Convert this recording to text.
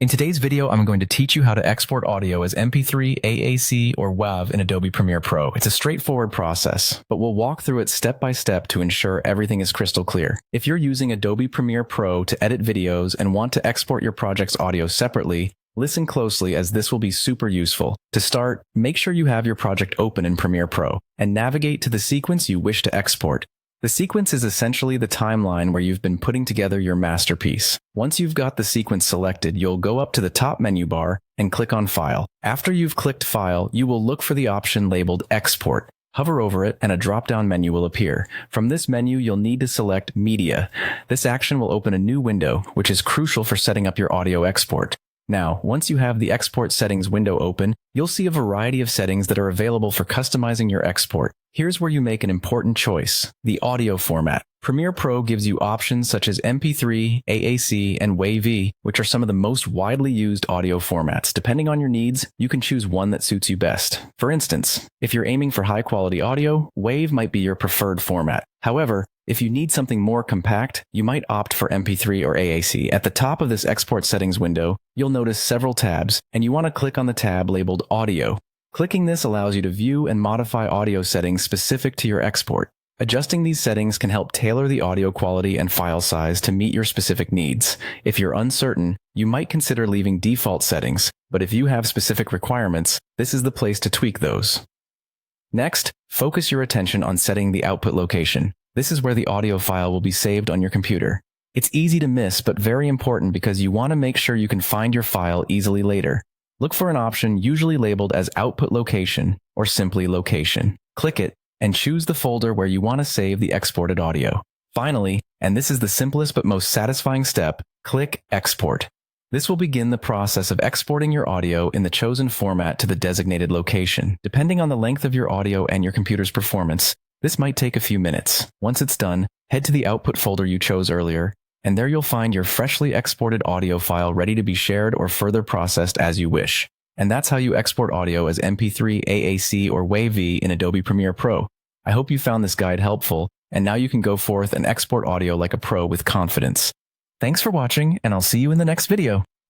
In today's video, I'm going to teach you how to export audio as MP3, AAC, or WAV in Adobe Premiere Pro. It's a straightforward process, but we'll walk through it step by step to ensure everything is crystal clear. If you're using Adobe Premiere Pro to edit videos and want to export your project's audio separately, listen closely as this will be super useful. To start, make sure you have your project open in Premiere Pro and navigate to the sequence you wish to export. The sequence is essentially the timeline where you've been putting together your masterpiece. Once you've got the sequence selected, you'll go up to the top menu bar and click on File. After you've clicked File, you will look for the option labeled Export. Hover over it and a drop-down menu will appear. From this menu, you'll need to select Media. This action will open a new window, which is crucial for setting up your audio export. Now, once you have the export settings window open, you'll see a variety of settings that are available for customizing your export. Here's where you make an important choice: the audio format. Premiere Pro gives you options such as MP3, AAC, and WAV, which are some of the most widely used audio formats. Depending on your needs, you can choose one that suits you best. For instance, if you're aiming for high-quality audio, WAV might be your preferred format. However, if you need something more compact, you might opt for MP3 or AAC. At the top of this export settings window, you'll notice several tabs, and you want to click on the tab labeled Audio. Clicking this allows you to view and modify audio settings specific to your export. Adjusting these settings can help tailor the audio quality and file size to meet your specific needs. If you're uncertain, you might consider leaving default settings, but if you have specific requirements, this is the place to tweak those. Next, focus your attention on setting the output location. This is where the audio file will be saved on your computer. It's easy to miss, but very important because you want to make sure you can find your file easily later. Look for an option usually labeled as Output Location or simply Location. Click it and choose the folder where you want to save the exported audio. Finally, and this is the simplest but most satisfying step, click Export. This will begin the process of exporting your audio in the chosen format to the designated location. Depending on the length of your audio and your computer's performance, this might take a few minutes. Once it's done, head to the output folder you chose earlier, and there you'll find your freshly exported audio file ready to be shared or further processed as you wish. And that's how you export audio as MP3, AAC, or WAV in Adobe Premiere Pro. I hope you found this guide helpful, and now you can go forth and export audio like a pro with confidence. Thanks for watching, and I'll see you in the next video.